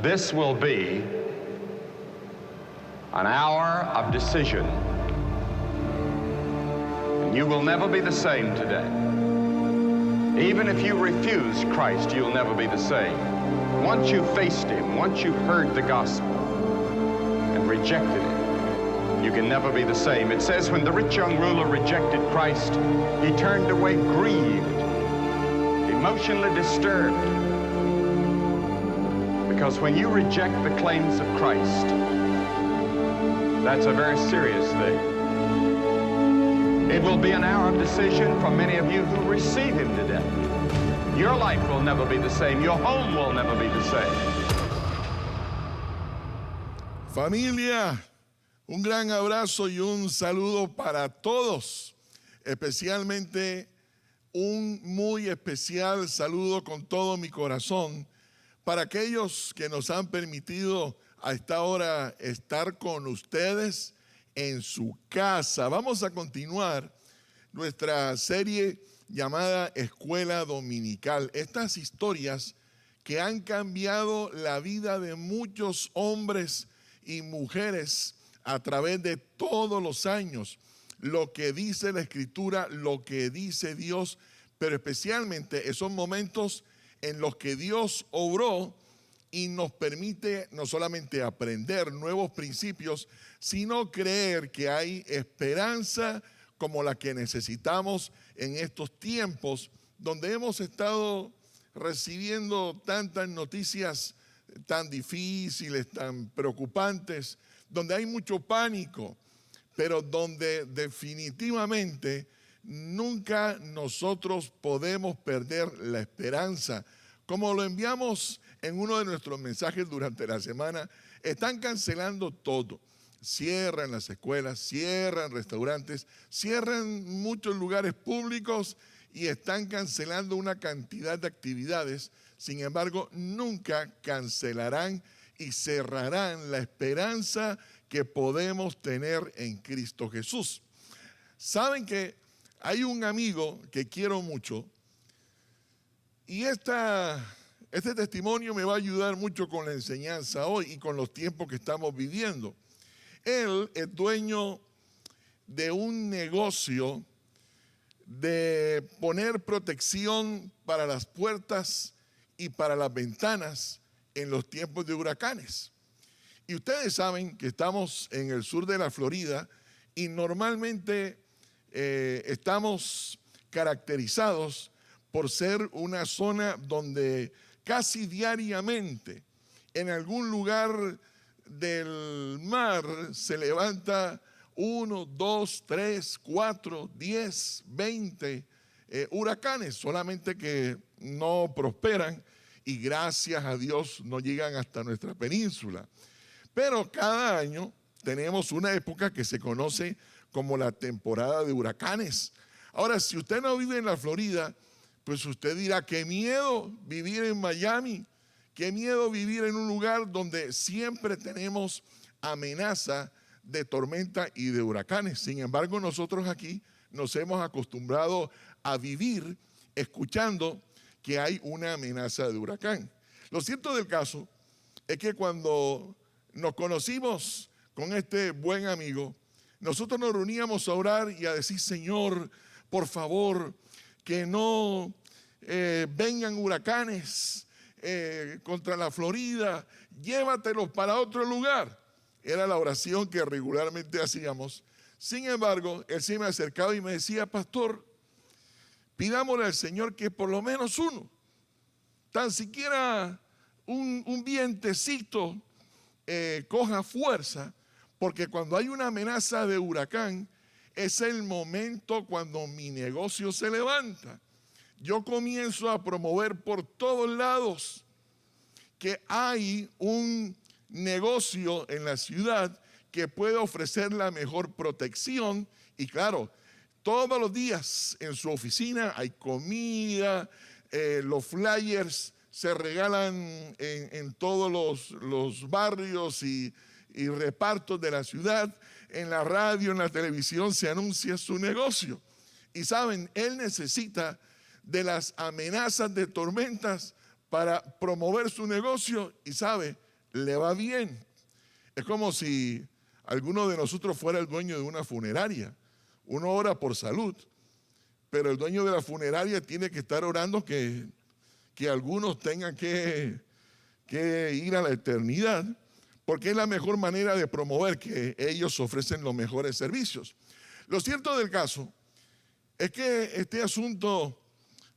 This will be an hour of decision. And you will never be the same today. Even if you refuse Christ, you'll never be the same. Once you faced him, once you heard the gospel and rejected it, you can never be the same. It says when the rich young ruler rejected Christ, he turned away grieved, emotionally disturbed. Because when you reject the claims of Christ, that's a very serious thing. It will be an hour of decision for many of you who receive him today. Your life will never be the same. Your home will never be the same. Familia, un gran abrazo y un saludo para todos, especialmente un muy especial saludo con todo mi corazón para aquellos que nos han permitido a esta hora estar con ustedes en su casa. Vamos a continuar nuestra serie llamada Escuela Dominical. Estas historias que han cambiado la vida de muchos hombres y mujeres a través de todos los años. Lo que dice la Escritura, lo que dice Dios, pero especialmente esos momentos en los que Dios obró y nos permite no solamente aprender nuevos principios, sino creer que hay esperanza como la que necesitamos en estos tiempos donde hemos estado recibiendo tantas noticias tan difíciles, tan preocupantes, donde hay mucho pánico, pero donde definitivamente nunca nosotros podemos perder la esperanza. Como lo enviamos en uno de nuestros mensajes durante la semana, están cancelando todo. Cierran las escuelas, cierran restaurantes, cierran muchos lugares públicos y están cancelando una cantidad de actividades. Sin embargo, nunca cancelarán y cerrarán la esperanza que podemos tener en Cristo Jesús. Saben que hay un amigo que quiero mucho y este testimonio me va a ayudar mucho con la enseñanza hoy y con los tiempos que estamos viviendo. Él es dueño de un negocio de poner protección para las puertas y para las ventanas en los tiempos de huracanes. Y ustedes saben que estamos en el sur de la Florida y normalmente estamos caracterizados por ser una zona donde casi diariamente en algún lugar del mar se levanta 1, 2, 3, 4, 10, 20 huracanes, solamente que no prosperan y gracias a Dios no llegan hasta nuestra península. Pero cada año tenemos una época que se conoce como la temporada de huracanes. Ahora, si usted no vive en la Florida, pues usted dirá, qué miedo vivir en Miami, qué miedo vivir en un lugar donde siempre tenemos amenaza de tormenta y de huracanes. Sin embargo, nosotros aquí nos hemos acostumbrado a vivir escuchando que hay una amenaza de huracán. Lo cierto del caso es que cuando nos conocimos con este buen amigo, nosotros nos reuníamos a orar y a decir, Señor, por favor, que no vengan huracanes contra la Florida, llévatelos para otro lugar. Era la oración que regularmente hacíamos. Sin embargo, él se me acercaba y me decía, pastor, pidámosle al Señor que por lo menos uno, tan siquiera un vientecito coja fuerza, porque cuando hay una amenaza de huracán, es el momento cuando mi negocio se levanta. Yo comienzo a promover por todos lados que hay un negocio en la ciudad que puede ofrecer la mejor protección. Y claro, todos los días en su oficina hay comida, los flyers se regalan en todos los barrios y repartos de la ciudad. En la radio, en la televisión se anuncia su negocio. Y saben, él necesita de las amenazas de tormentas para promover su negocio. Y sabe, le va bien. Es como si alguno de nosotros fuera el dueño de una funeraria. Uno ora por salud, pero el dueño de la funeraria tiene que estar orando que algunos tengan que ir a la eternidad, porque es la mejor manera de promover que ellos ofrecen los mejores servicios. Lo cierto del caso es que este asunto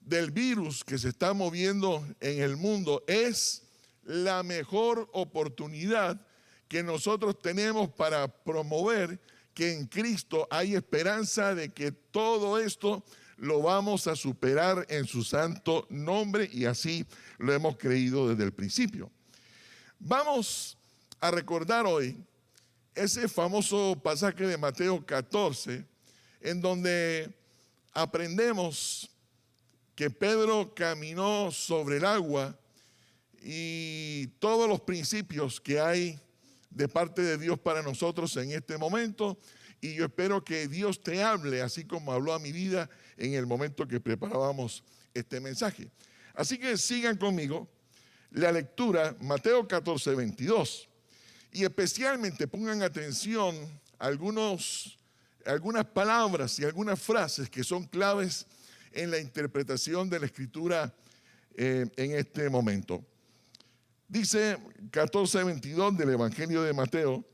del virus que se está moviendo en el mundo es la mejor oportunidad que nosotros tenemos para promover que en Cristo hay esperanza de que todo esto lo vamos a superar en su santo nombre, y así lo hemos creído desde el principio. Vamos a recordar hoy ese famoso pasaje de Mateo 14, en donde aprendemos que Pedro caminó sobre el agua y todos los principios que hay de parte de Dios para nosotros en este momento. Y yo espero que Dios te hable así como habló a mi vida en el momento que preparábamos este mensaje. Así que sigan conmigo la lectura, Mateo 14, 22. Y especialmente pongan atención a algunas palabras y algunas frases que son claves en la interpretación de la Escritura en este momento. Dice 14:22 del Evangelio de Mateo: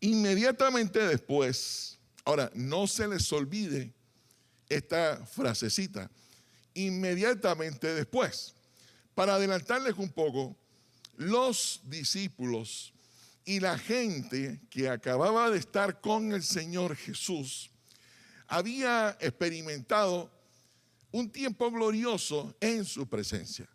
inmediatamente después, ahora no se les olvide esta frasecita, inmediatamente después. Para adelantarles un poco, los discípulos y la gente que acababa de estar con el Señor Jesús había experimentado un tiempo glorioso en su presencia.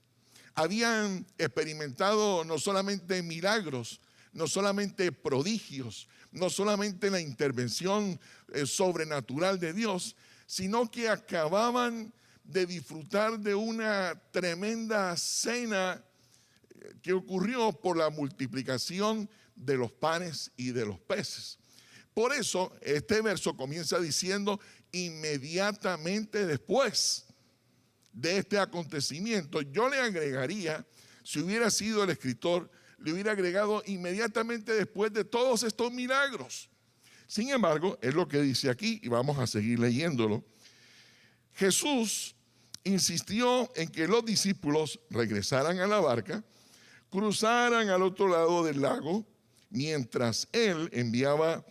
Habían experimentado no solamente milagros, no solamente prodigios, no solamente la intervención sobrenatural de Dios, sino que acababan de disfrutar de una tremenda cena que ocurrió por la multiplicación de los panes y de los peces. Por eso este verso comienza diciendo inmediatamente después de este acontecimiento. Yo le agregaría, si hubiera sido el escritor, le hubiera agregado inmediatamente después de todos estos milagros. Sin embargo, es lo que dice aquí y vamos a seguir leyéndolo. Jesús insistió en que los discípulos regresaran a la barca, cruzaran al otro lado del lago, mientras él enviaba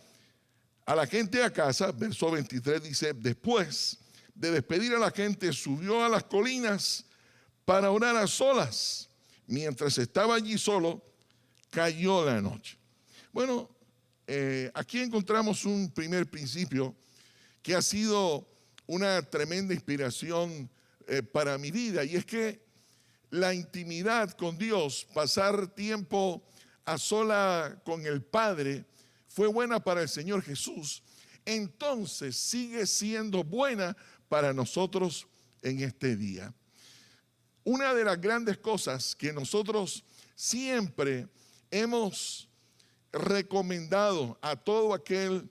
a la gente a casa. Verso 23 dice: después de despedir a la gente, subió a las colinas para orar a solas. Mientras estaba allí solo, cayó la noche. Bueno, aquí encontramos un primer principio que ha sido una tremenda inspiración para mi vida, y es que la intimidad con Dios, pasar tiempo a sola con el Padre, fue buena para el Señor Jesús. Entonces sigue siendo buena para nosotros en este día. Una de las grandes cosas que nosotros siempre hemos recomendado a todo aquel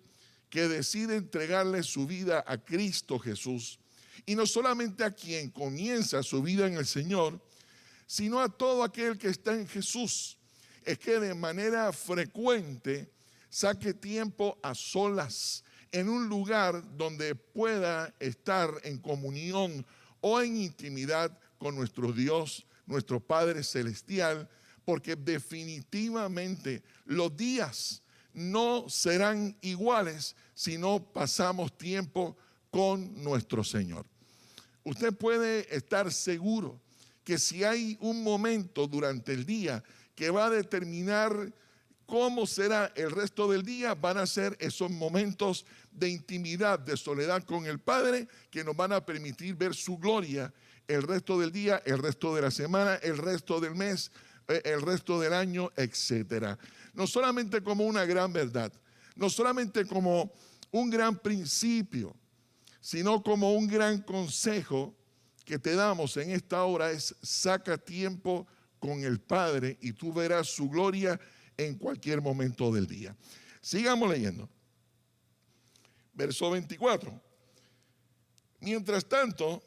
que decide entregarle su vida a Cristo Jesús, y no solamente a quien comienza su vida en el Señor, sino a todo aquel que está en Jesús, es que de manera frecuente saque tiempo a solas en un lugar donde pueda estar en comunión o en intimidad con nuestro Dios, nuestro Padre Celestial, porque definitivamente los días no serán iguales si no pasamos tiempo con nuestro Señor. Usted puede estar seguro que si hay un momento durante el día que va a determinar cómo será el resto del día, van a ser esos momentos de intimidad, de soledad con el Padre, que nos van a permitir ver su gloria el resto del día, el resto de la semana, el resto del mes, el resto del año, etcétera. No solamente como una gran verdad, no solamente como un gran principio, sino como un gran consejo que te damos en esta hora es: saca tiempo con el Padre y tú verás su gloria en cualquier momento del día. Sigamos leyendo. Verso 24. Mientras tanto,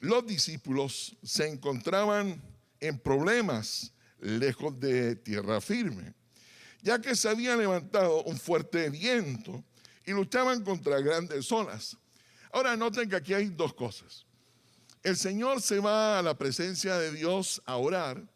los discípulos se encontraban en problemas lejos de tierra firme, ya que se había levantado un fuerte viento y luchaban contra grandes olas. Ahora noten que aquí hay dos cosas. El Señor se va a la presencia de Dios a orar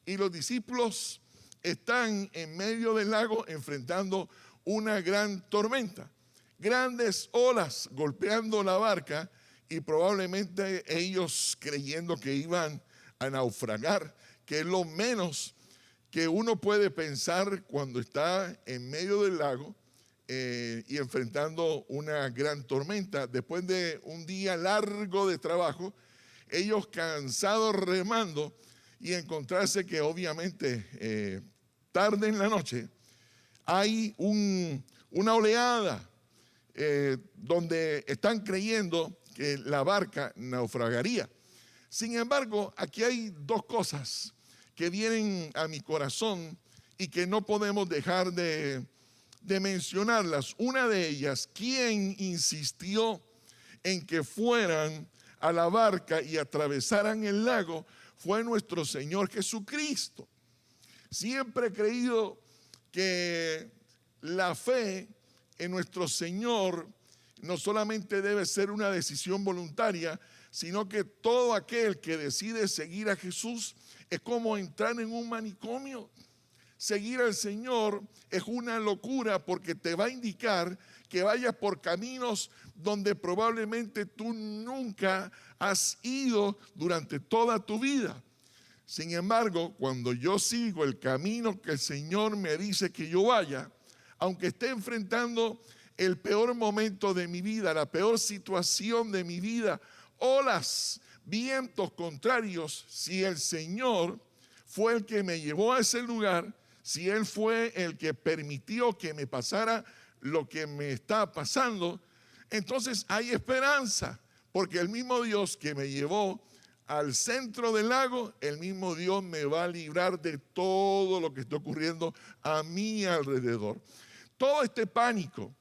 y los discípulos están en medio del lago enfrentando una gran tormenta, grandes olas golpeando la barca y probablemente ellos creyendo que iban a naufragar, que es lo menos que uno puede pensar cuando está en medio del lago y enfrentando una gran tormenta. Después de un día largo de trabajo, ellos cansados remando y encontrarse que obviamente tarde en la noche hay una oleada donde están creyendo que la barca naufragaría. Sin embargo, aquí hay dos cosas que vienen a mi corazón y que no podemos dejar de mencionarlas. Una de ellas, ¿quién insistió en que fueran a la barca y atravesaran el lago? Fue nuestro Señor Jesucristo. Siempre he creído que la fe en nuestro Señor no solamente debe ser una decisión voluntaria, sino que todo aquel que decide seguir a Jesús es como entrar en un manicomio. Seguir al Señor es una locura porque te va a indicar que vayas por caminos donde probablemente tú nunca has ido durante toda tu vida. Sin embargo, cuando yo sigo el camino que el Señor me dice que yo vaya, aunque esté enfrentando el peor momento de mi vida, la peor situación de mi vida, olas, vientos contrarios, si el Señor fue el que me llevó a ese lugar, si Él fue el que permitió que me pasara lo que me está pasando, entonces hay esperanza, porque el mismo Dios que me llevó al centro del lago, el mismo Dios me va a librar de todo lo que está ocurriendo a mi alrededor. Todo este pánico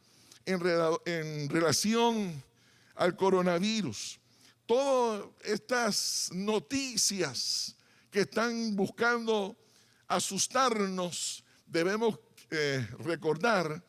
en relación al coronavirus, todas estas noticias que están buscando asustarnos, debemos recordar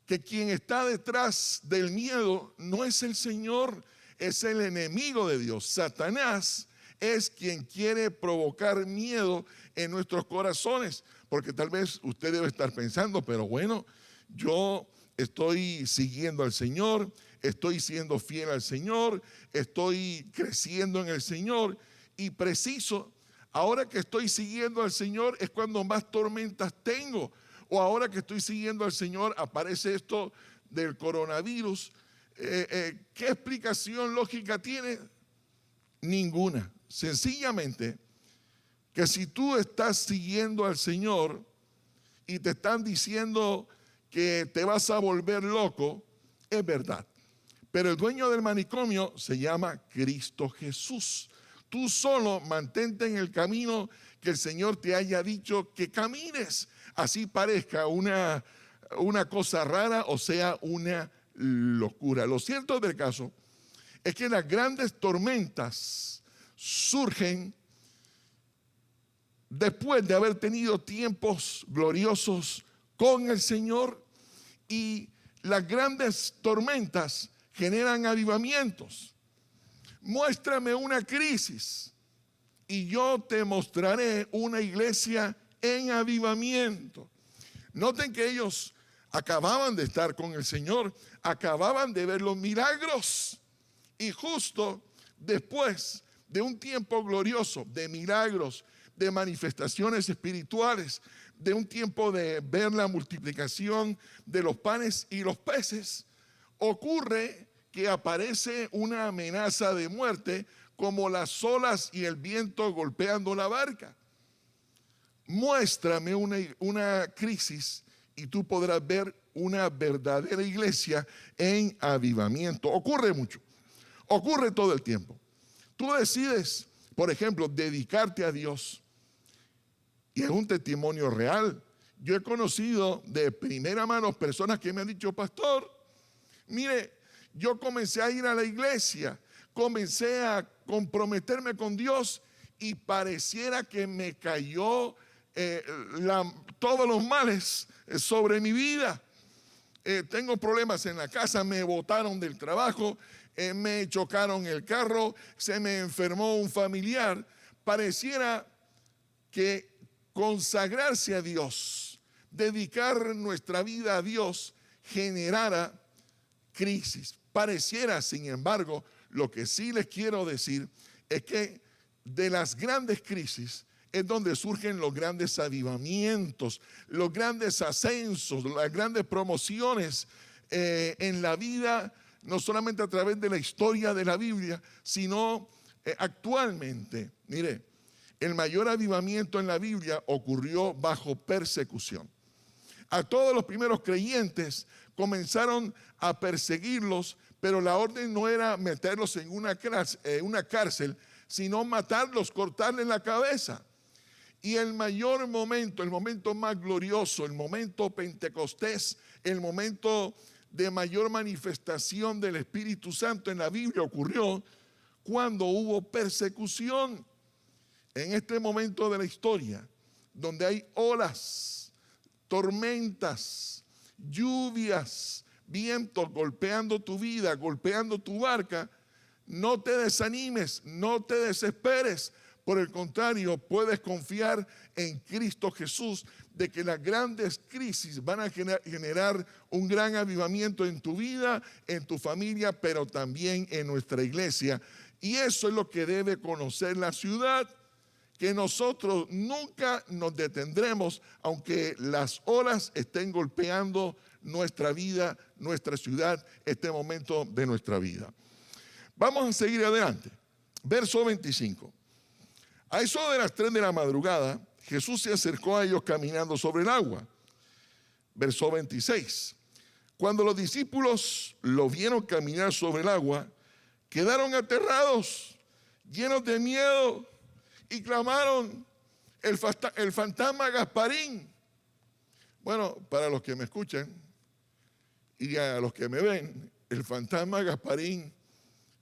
que quien está detrás del miedo no es el Señor, es el enemigo de Dios. Satanás es quien quiere provocar miedo en nuestros corazones, porque tal vez usted debe estar pensando, pero bueno, yo estoy siguiendo al Señor, estoy siendo fiel al Señor, estoy creciendo en el Señor y preciso, ahora que estoy siguiendo al Señor es cuando más tormentas tengo, o ahora que estoy siguiendo al Señor aparece esto del coronavirus. ¿Qué explicación lógica tiene? Ninguna. Sencillamente que si tú estás siguiendo al Señor y te están diciendo que te vas a volver loco, es verdad. Pero el dueño del manicomio se llama Cristo Jesús. Tú solo mantente en el camino que el Señor te haya dicho que camines. Así parezca una cosa rara o sea una locura. Lo cierto del caso es que las grandes tormentas surgen después de haber tenido tiempos gloriosos con el Señor, y las grandes tormentas generan avivamientos. Muéstrame una crisis y yo te mostraré una iglesia en avivamiento. Noten que ellos acababan de estar con el Señor, acababan de ver los milagros, y justo después de un tiempo glorioso de milagros, de manifestaciones espirituales, de un tiempo de ver la multiplicación de los panes y los peces, ocurre que aparece una amenaza de muerte, como las olas y el viento golpeando la barca. Muéstrame una crisis y tú podrás ver una verdadera iglesia en avivamiento. Ocurre mucho, ocurre todo el tiempo. Tú decides, por ejemplo, dedicarte a Dios, y es un testimonio real. Yo he conocido de primera mano personas que me han dicho: pastor, mire, yo comencé a ir a la iglesia, comencé a comprometerme con Dios y pareciera que me cayó todos los males sobre mi vida. Tengo problemas en la casa, me botaron del trabajo, me chocaron el carro, se me enfermó un familiar. Pareciera que consagrarse a Dios, dedicar nuestra vida a Dios, generara crisis. Pareciera, sin embargo, lo que sí les quiero decir es que de las grandes crisis es donde surgen los grandes avivamientos, los grandes ascensos, las grandes promociones en la vida, no solamente a través de la historia de la Biblia, sino actualmente. Mire, el mayor avivamiento en la Biblia ocurrió bajo persecución. A todos los primeros creyentes comenzaron a perseguirlos, pero la orden no era meterlos en una cárcel, sino matarlos, cortarles la cabeza. Y el mayor momento, el momento más glorioso, el momento pentecostés, el momento de mayor manifestación del Espíritu Santo en la Biblia ocurrió cuando hubo persecución. En este momento de la historia, donde hay olas, tormentas, lluvias, vientos golpeando tu vida, golpeando tu barca, no te desanimes, no te desesperes. Por el contrario, puedes confiar en Cristo Jesús de que las grandes crisis van a generar un gran avivamiento en tu vida, en tu familia, pero también en nuestra iglesia. Y eso es lo que debe conocer la ciudad, que nosotros nunca nos detendremos, aunque las olas estén golpeando nuestra vida, nuestra ciudad, este momento de nuestra vida. Vamos a seguir adelante. Verso 25. A eso de las 3 de la madrugada, Jesús se acercó a ellos caminando sobre el agua. Verso 26. Cuando los discípulos lo vieron caminar sobre el agua, quedaron aterrados, llenos de miedo, y clamaron: el fantasma Gasparín. Bueno, para los que me escuchan y a los que me ven, el fantasma Gasparín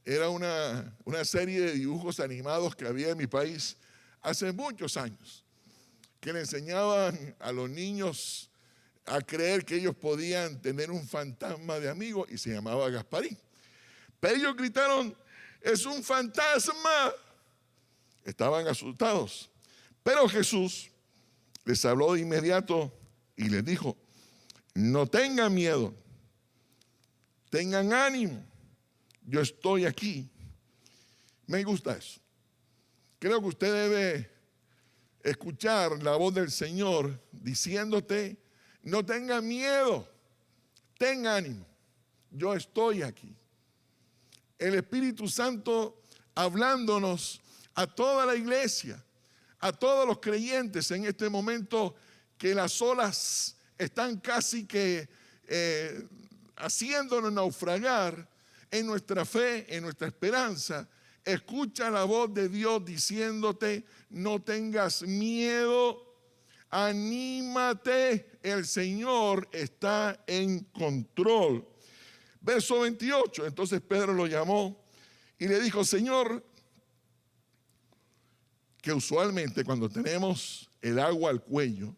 era una serie de dibujos animados que había en mi país hace muchos años, que le enseñaban a los niños a creer que ellos podían tener un fantasma de amigo, y se llamaba Gasparín. Pero ellos gritaron: ¡es un fantasma! Estaban asustados. Pero Jesús les habló de inmediato y les dijo: no tengan miedo, tengan ánimo, yo estoy aquí. Me gusta eso. Creo que usted debe escuchar la voz del Señor diciéndote: no tenga miedo, ten ánimo, yo estoy aquí. El Espíritu Santo hablándonos a toda la iglesia, a todos los creyentes en este momento que las olas están casi que haciéndonos naufragar en nuestra fe, en nuestra esperanza. Escucha la voz de Dios diciéndote: no tengas miedo, anímate, el Señor está en control. Verso 28, entonces Pedro lo llamó y le dijo: Señor, que usualmente cuando tenemos el agua al cuello,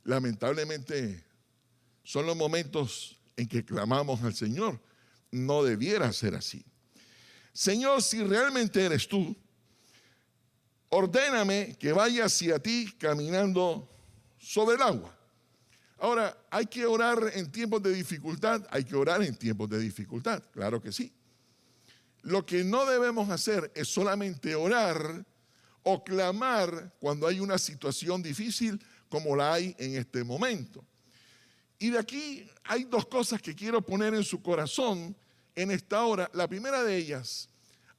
lamentablemente son los momentos en que clamamos al Señor. No debiera ser así. Señor, si realmente eres tú, ordéname que vaya hacia ti caminando sobre el agua. Ahora, ¿hay que orar en tiempos de dificultad? Hay que orar en tiempos de dificultad, claro que sí. Lo que no debemos hacer es solamente orar o clamar cuando hay una situación difícil como la hay en este momento. Y de aquí hay 2 cosas que quiero poner en su corazón en esta hora. La primera de ellas: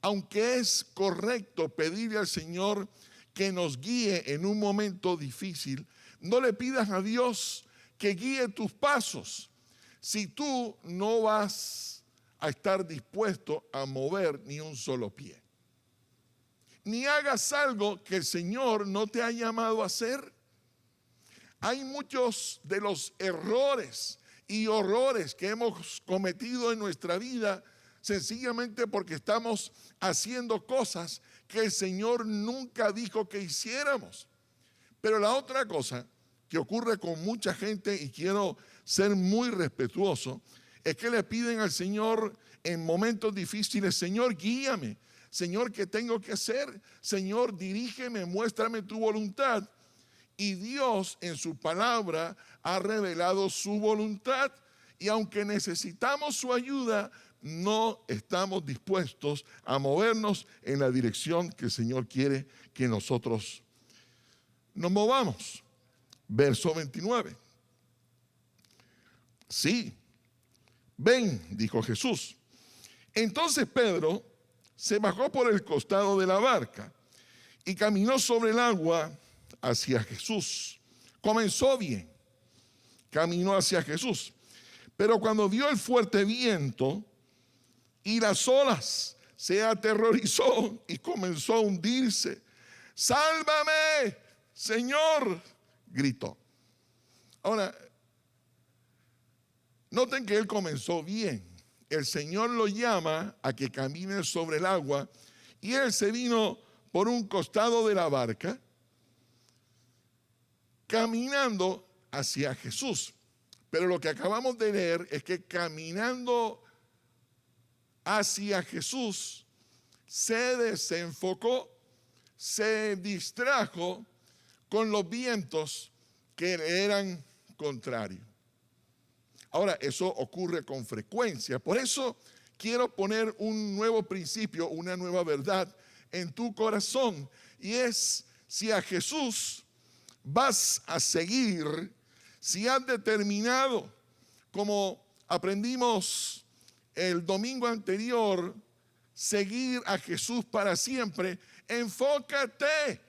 aunque es correcto pedirle al Señor que nos guíe en un momento difícil, no le pidas a Dios que guíe tus pasos si tú no vas a estar dispuesto a mover ni un solo pie. Ni hagas algo que el Señor no te ha llamado a hacer. Hay muchos de los errores y horrores que hemos cometido en nuestra vida sencillamente porque estamos haciendo cosas que el Señor nunca dijo que hiciéramos. Pero la otra cosa que ocurre con mucha gente, y quiero ser muy respetuoso, es que le piden al Señor en momentos difíciles: Señor, guíame. Señor, ¿qué tengo que hacer? Señor, dirígeme, muéstrame tu voluntad. Y Dios en su palabra ha revelado su voluntad. Y aunque necesitamos su ayuda, no estamos dispuestos a movernos en la dirección que el Señor quiere que nosotros nos movamos. Verso 29. Sí, ven, dijo Jesús. Entonces Pedro se bajó por el costado de la barca y caminó sobre el agua hacia Jesús. Comenzó bien, caminó hacia Jesús. Pero cuando vio el fuerte viento y las olas, se aterrorizó y comenzó a hundirse. ¡Sálvame, Señor!, gritó. Ahora, noten que él comenzó bien. El Señor lo llama a que camine sobre el agua y él se vino por un costado de la barca caminando hacia Jesús. Pero lo que acabamos de leer es que caminando hacia Jesús se desenfocó, se distrajo con los vientos que le eran contrarios. Ahora, eso ocurre con frecuencia. Por eso quiero poner un nuevo principio, una nueva verdad en tu corazón. Y es: si a Jesús vas a seguir, si has determinado, como aprendimos el domingo anterior, seguir a Jesús para siempre, enfócate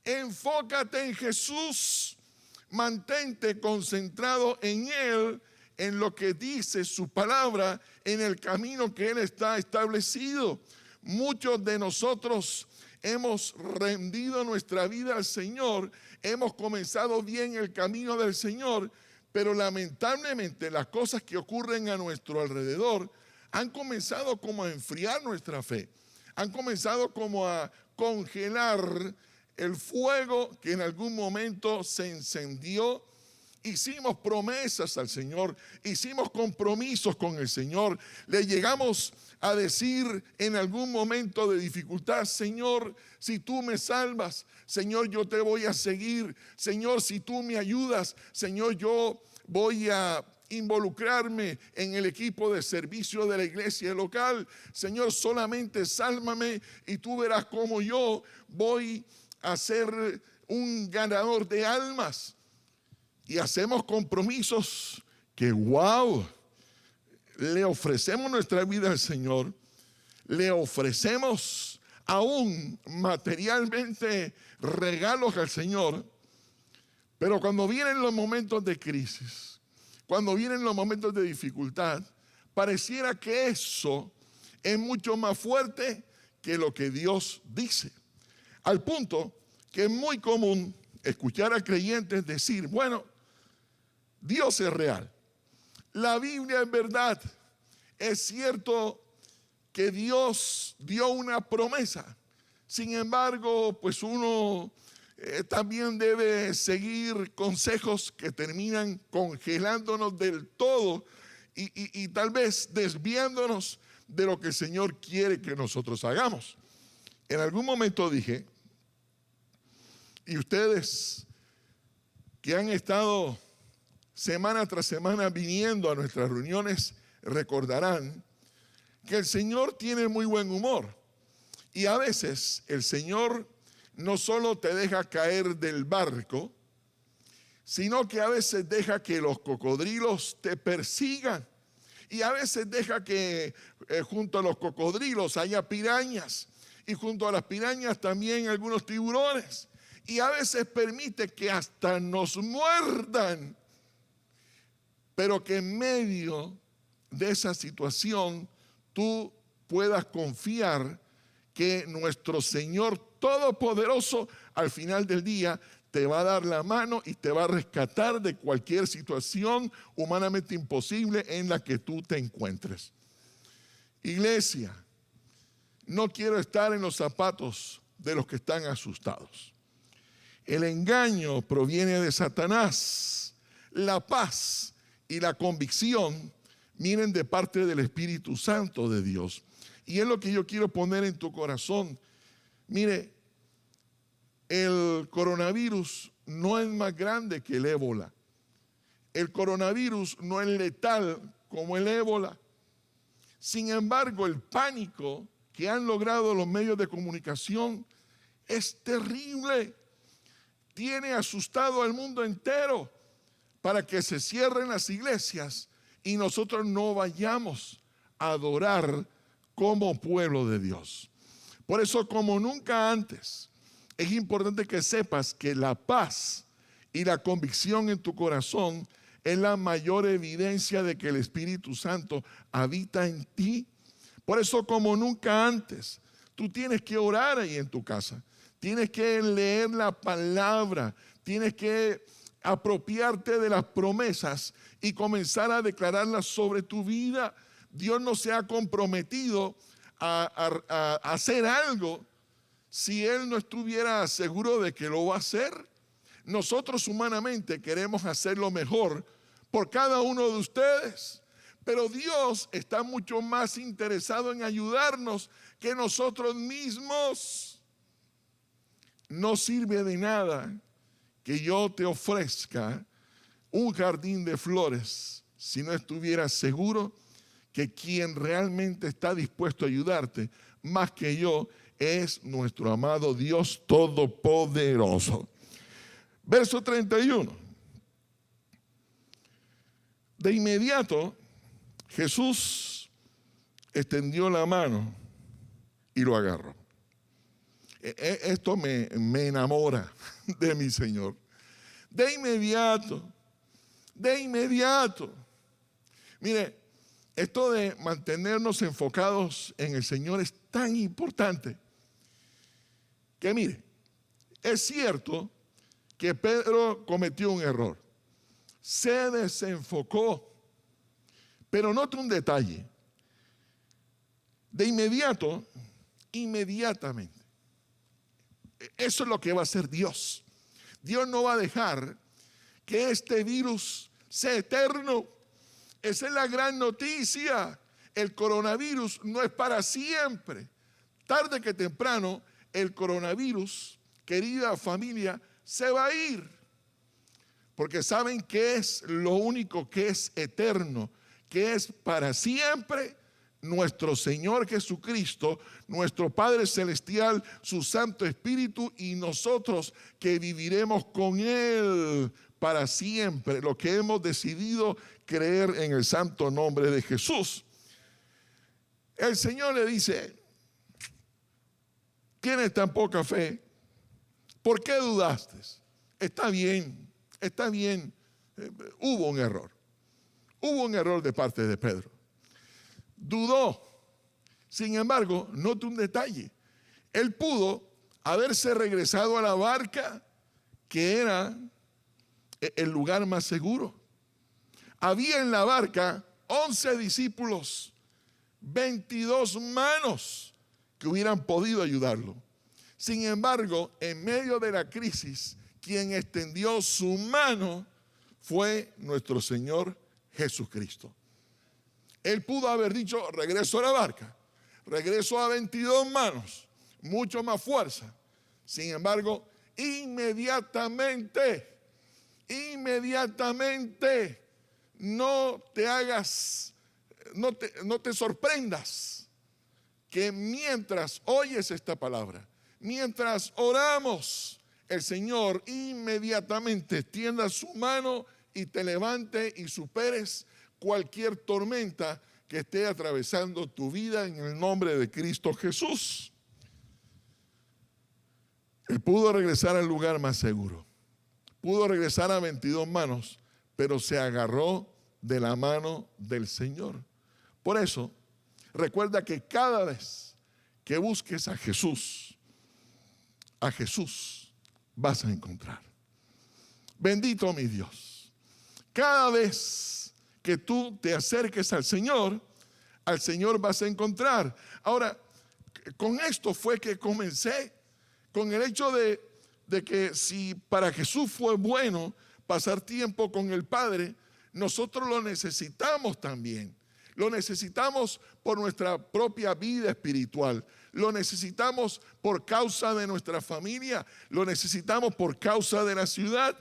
en Jesús. Mantente concentrado en Él, en lo que dice su palabra, en el camino que Él está establecido. Muchos de nosotros hemos rendido nuestra vida al Señor, hemos comenzado bien el camino del Señor, pero lamentablemente las cosas que ocurren a nuestro alrededor han comenzado como a enfriar nuestra fe, han comenzado como a congelar el fuego que en algún momento se encendió. Hicimos promesas al Señor, hicimos compromisos con el Señor, le llegamos a decir en algún momento de dificultad: Señor, si tú me salvas, Señor, yo te voy a seguir. Señor, si tú me ayudas, Señor, yo voy a involucrarme en el equipo de servicio de la iglesia local. Señor, solamente sálvame y tú verás cómo yo voy a ser un ganador de almas. Y hacemos compromisos que, wow, le ofrecemos nuestra vida al Señor, le ofrecemos aún materialmente regalos al Señor, pero cuando vienen los momentos de crisis, cuando vienen los momentos de dificultad, pareciera que eso es mucho más fuerte que lo que Dios dice. Al punto que es muy común escuchar a creyentes decir: bueno, Dios es real, la Biblia es verdad, es cierto que Dios dio una promesa. Sin embargo, pues uno también debe seguir consejos que terminan congelándonos del todo y tal vez desviándonos de lo que el Señor quiere que nosotros hagamos. En algún momento dije, y ustedes que han estado semana tras semana viniendo a nuestras reuniones recordarán que el Señor tiene muy buen humor. Y a veces el Señor no solo te deja caer del barco, sino que a veces deja que los cocodrilos te persigan. Y a veces deja que junto a los cocodrilos haya pirañas. Y junto a las pirañas también algunos tiburones. Y a veces permite que hasta nos muerdan. Pero que en medio de esa situación tú puedas confiar que nuestro Señor Todopoderoso al final del día te va a dar la mano y te va a rescatar de cualquier situación humanamente imposible en la que tú te encuentres. Iglesia, no quiero estar en los zapatos de los que están asustados. El engaño proviene de Satanás. La paz y la convicción vienen de parte del Espíritu Santo de Dios. Y es lo que yo quiero poner en tu corazón. Mire, el coronavirus no es más grande que el ébola. El coronavirus no es letal como el ébola. Sin embargo, el pánico que han logrado los medios de comunicación es terrible. Tiene asustado al mundo entero para que se cierren las iglesias y nosotros no vayamos a adorar como pueblo de Dios. Por eso, como nunca antes, es importante que sepas que la paz y la convicción en tu corazón es la mayor evidencia de que el Espíritu Santo habita en ti. Por eso, como nunca antes, tú tienes que orar ahí en tu casa. Tienes que leer la palabra. Tienes que apropiarte de las promesas y comenzar a declararlas sobre tu vida. Dios no se ha comprometido a hacer algo si Él no estuviera seguro de que lo va a hacer. Nosotros humanamente queremos hacer lo mejor por cada uno de ustedes, pero Dios está mucho más interesado en ayudarnos que nosotros mismos. No sirve de nada que yo te ofrezca un jardín de flores si no estuvieras seguro que quien realmente está dispuesto a ayudarte, más que yo, es nuestro amado Dios Todopoderoso. Verso 31. De inmediato, Jesús extendió la mano y lo agarró. Esto me enamora de mi Señor. De inmediato. Mire, esto de mantenernos enfocados en el Señor es tan importante que, mire, es cierto que Pedro cometió un error. Se desenfocó. Pero note un detalle. De inmediatamente. Eso es lo que va a hacer Dios. Dios no va a dejar que este virus sea eterno. Esa es la gran noticia. El coronavirus no es para siempre. Tarde que temprano, el coronavirus, querida familia, se va a ir. Porque saben que es lo único que es eterno, que es para siempre. Nuestro Señor Jesucristo, nuestro Padre Celestial, su Santo Espíritu y nosotros que viviremos con Él para siempre, lo que hemos decidido creer en el santo nombre de Jesús. El Señor le dice: ¿tienes tan poca fe? ¿Por qué dudaste? Está bien. Hubo un error de parte de Pedro. Dudó. Sin embargo, note un detalle. Él pudo haberse regresado a la barca, que era el lugar más seguro. Había en la barca 11 discípulos, 22 manos que hubieran podido ayudarlo. Sin embargo, en medio de la crisis, quien extendió su mano fue nuestro Señor Jesucristo. Él pudo haber dicho: regreso a la barca, regreso a 22 manos, mucho más fuerza. Sin embargo, inmediatamente, no te sorprendas que mientras oyes esta palabra, mientras oramos, el Señor inmediatamente extienda su mano y te levante y superes cualquier tormenta que esté atravesando tu vida en el nombre de Cristo Jesús. Él pudo regresar al lugar más seguro. Pudo regresar a 22 manos, pero se agarró de la mano del Señor. Por eso, recuerda que cada vez que busques a Jesús vas a encontrar. Bendito mi Dios. Cada vez que tú te acerques al Señor vas a encontrar. Ahora, con esto fue que comencé, con el hecho de de que si para Jesús fue bueno pasar tiempo con el Padre, nosotros lo necesitamos también. Lo necesitamos por nuestra propia vida espiritual. Lo necesitamos por causa de nuestra familia. Lo necesitamos por causa de la ciudad.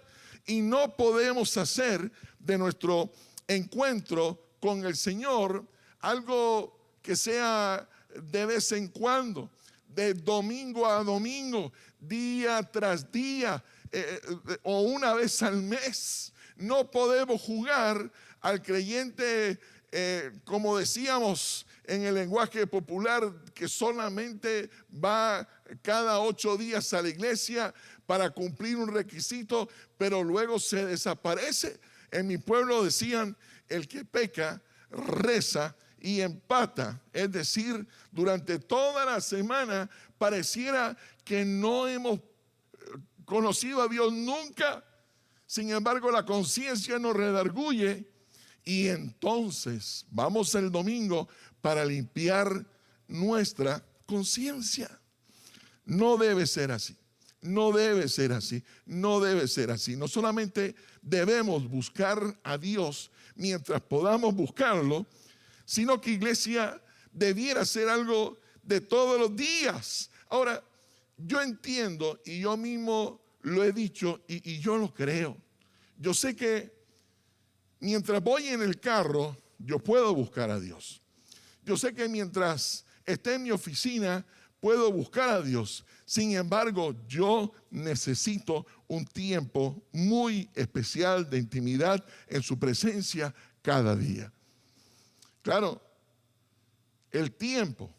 Y no podemos hacer de nuestro encuentro con el Señor algo que sea de vez en cuando, de domingo a domingo, día tras día, o una vez al mes. No podemos jugar al creyente, como decíamos en el lenguaje popular, que solamente va cada 8 días a la iglesia para cumplir un requisito, pero luego se desaparece. En mi pueblo decían: el que peca, reza y empata. Es decir, durante toda la semana pareciera que no hemos conocido a Dios nunca. Sin embargo, la conciencia nos redarguye y entonces vamos el domingo para limpiar nuestra conciencia. No debe ser así. No debe ser así. No debe ser así. No solamente debemos buscar a Dios mientras podamos buscarlo, sino que, iglesia, debiera ser algo de todos los días. Ahora, yo entiendo, y yo mismo lo he dicho, y yo lo creo. Yo sé que mientras voy en el carro, yo puedo buscar a Dios. Yo sé que mientras esté en mi oficina, puedo buscar a Dios. Sin embargo, yo necesito un tiempo muy especial de intimidad en su presencia cada día. Claro, el tiempo,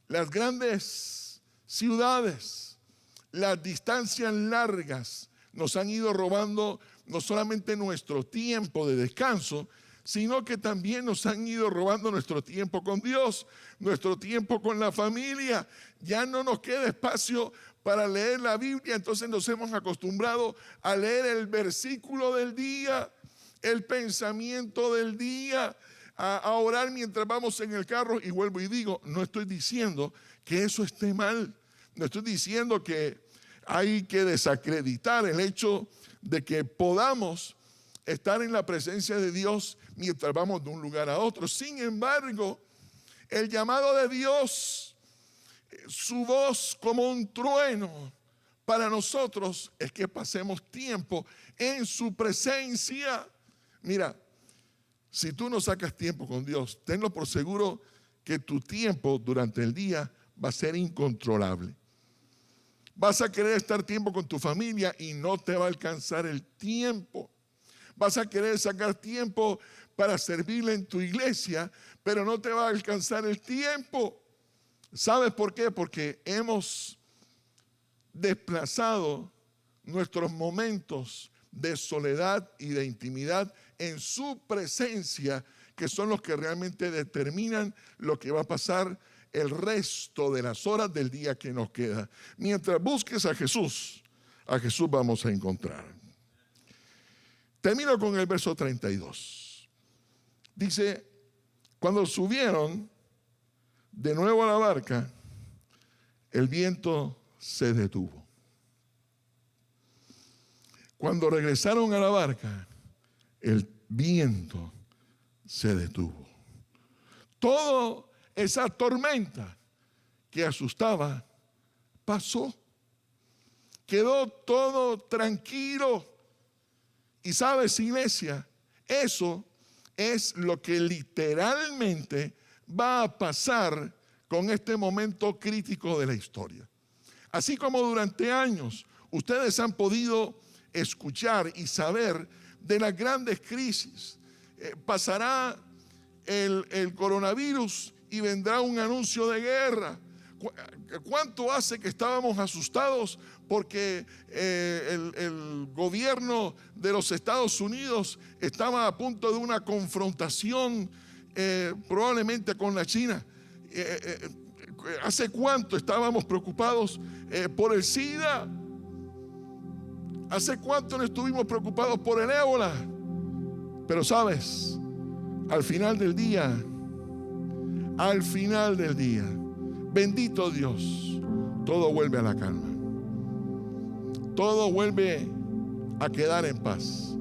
las grandes ciudades, las distancias largas nos han ido robando no solamente nuestro tiempo de descanso, sino que también nos han ido robando nuestro tiempo con Dios, nuestro tiempo con la familia. Ya no nos queda espacio para leer la Biblia, entonces nos hemos acostumbrado a leer el versículo del día, el pensamiento del día, a orar mientras vamos en el carro. Y vuelvo y digo, no estoy diciendo que eso esté mal, no estoy diciendo que hay que desacreditar el hecho de que podamos estar en la presencia de Dios mientras vamos de un lugar a otro. Sin embargo, el llamado de Dios, su voz como un trueno para nosotros, es que pasemos tiempo en su presencia. Mira, si tú no sacas tiempo con Dios, tenlo por seguro que tu tiempo durante el día va a ser incontrolable. Vas a querer estar tiempo con tu familia y no te va a alcanzar el tiempo. Vas a querer sacar tiempo para servirle en tu iglesia, pero no te va a alcanzar el tiempo. ¿Sabes por qué? Porque hemos desplazado nuestros momentos de soledad y de intimidad en su presencia, que son los que realmente determinan lo que va a pasar el resto de las horas del día que nos queda. Mientras busques a Jesús vamos a encontrar. Termino con el verso 32. Dice: cuando subieron de nuevo a la barca, el viento se detuvo. Cuando regresaron a la barca, el viento se detuvo. Toda esa tormenta que asustaba pasó. Quedó todo tranquilo. Y sabes, iglesia, eso es lo que literalmente va a pasar con este momento crítico de la historia. Así como durante años ustedes han podido escuchar y saber de las grandes crisis, pasará el coronavirus y vendrá un anuncio de guerra. ¿Cuánto hace que estábamos asustados porque el gobierno de los Estados Unidos estaba a punto de una confrontación probablemente con la China? ¿Hace cuánto estábamos preocupados por el SIDA? ¿Hace cuánto no estuvimos preocupados por el ébola? Pero sabes, al final del día, bendito Dios, todo vuelve a la calma. todo vuelve a quedar en paz.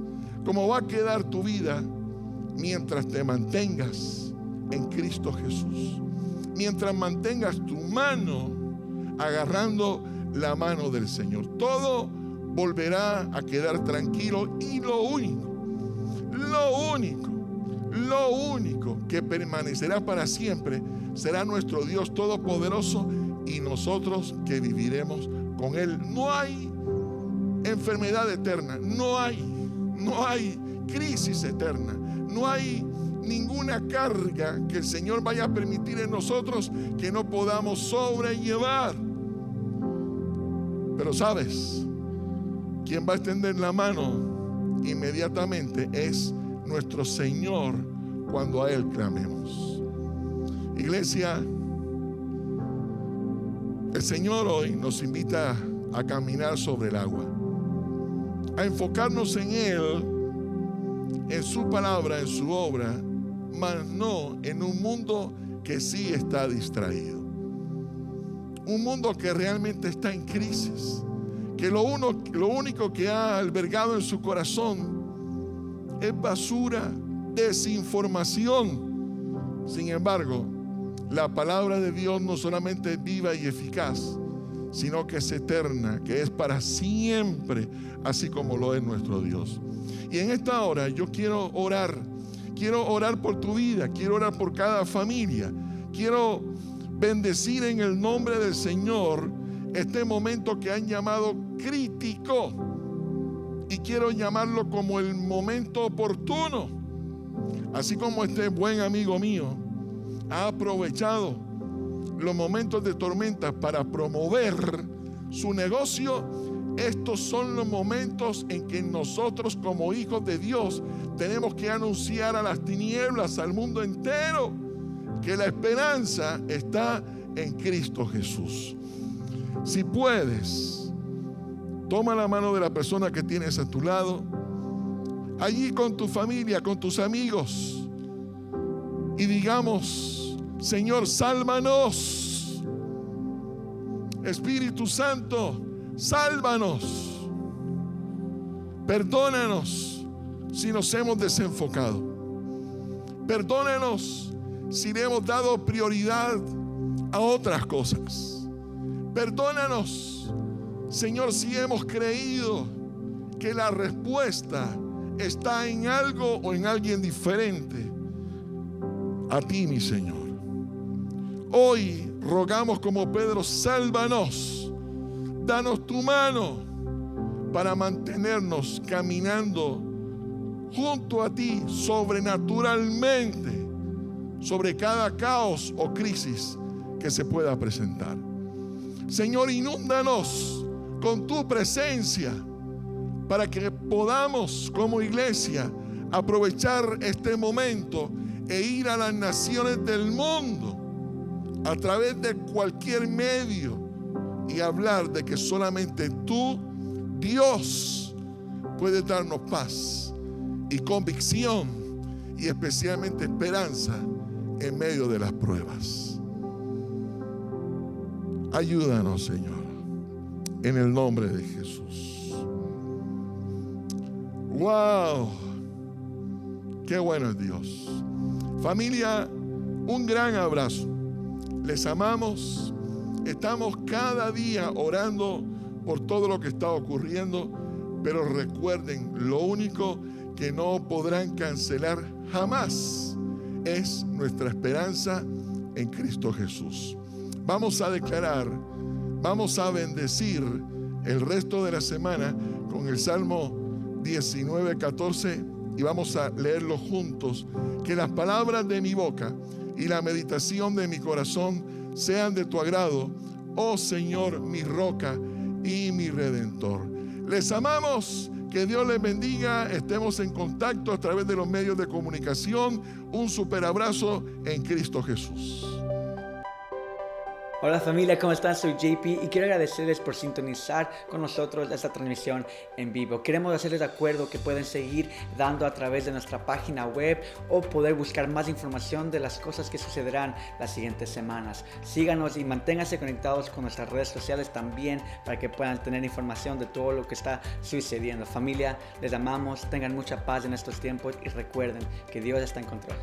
Como va a quedar tu vida mientras te mantengas en Cristo Jesús. Mientras mantengas tu mano agarrando la mano del Señor. Todo volverá a quedar tranquilo y lo único que permanecerá para siempre será nuestro Dios Todopoderoso y nosotros que viviremos con Él. No hay enfermedad eterna, no hay crisis eterna, no hay ninguna carga que el Señor vaya a permitir en nosotros que no podamos sobrellevar. Pero ¿sabes? Quien va a extender la mano inmediatamente es nuestro Señor cuando a Él clamemos. Iglesia, el Señor hoy nos invita a caminar sobre el agua, a enfocarnos en Él, en su palabra, en su obra, mas no en un mundo que sí está distraído. Un mundo que realmente está en crisis, que lo único que ha albergado en su corazón es basura, desinformación. Sin embargo, la palabra de Dios no solamente es viva y eficaz, sino que es eterna, que es para siempre, así como lo es nuestro Dios. Y en esta hora yo quiero orar por tu vida, quiero orar por cada familia, quiero bendecir en el nombre del Señor este momento que han llamado crítico, y quiero llamarlo como el momento oportuno. Así como este buen amigo mío ha aprovechado los momentos de tormenta para promover su negocio, estos son los momentos en que nosotros como hijos de Dios tenemos que anunciar a las tinieblas, al mundo entero, que la esperanza está en Cristo Jesús. Si puedes, toma la mano de la persona que tienes a tu lado, allí con tu familia, con tus amigos, y digamos: Señor, sálvanos. Espíritu Santo, sálvanos. Perdónanos si nos hemos desenfocado. Perdónanos si le hemos dado prioridad a otras cosas. Perdónanos, Señor, si hemos creído que la respuesta está en algo o en alguien diferente a ti, mi Señor. Hoy rogamos como Pedro: sálvanos, danos tu mano para mantenernos caminando junto a ti sobrenaturalmente sobre cada caos o crisis que se pueda presentar. Señor, inúndanos con tu presencia para que podamos como iglesia aprovechar este momento e ir a las naciones del mundo a través de cualquier medio y hablar de que solamente tú, Dios, puedes darnos paz y convicción y especialmente esperanza en medio de las pruebas. Ayúdanos, Señor, en el nombre de Jesús. ¡Wow! ¡Qué bueno es Dios! Familia, un gran abrazo. Les amamos. Estamos cada día orando por todo lo que está ocurriendo, pero recuerden, lo único que no podrán cancelar jamás es nuestra esperanza en Cristo Jesús. Vamos a declarar, vamos a bendecir el resto de la semana con el Salmo 19:14 y vamos a leerlo juntos. Que las palabras de mi boca y la meditación de mi corazón sean de tu agrado, oh Señor, mi roca y mi redentor. Les amamos, que Dios les bendiga, estemos en contacto a través de los medios de comunicación. Un super abrazo en Cristo Jesús. Hola familia, ¿cómo están? Soy JP y quiero agradecerles por sintonizar con nosotros esta transmisión en vivo. Queremos hacerles de acuerdo que pueden seguir dando a través de nuestra página web o poder buscar más información de las cosas que sucederán las siguientes semanas. Síganos y manténganse conectados con nuestras redes sociales también para que puedan tener información de todo lo que está sucediendo. Familia, les amamos, tengan mucha paz en estos tiempos y recuerden que Dios está en control.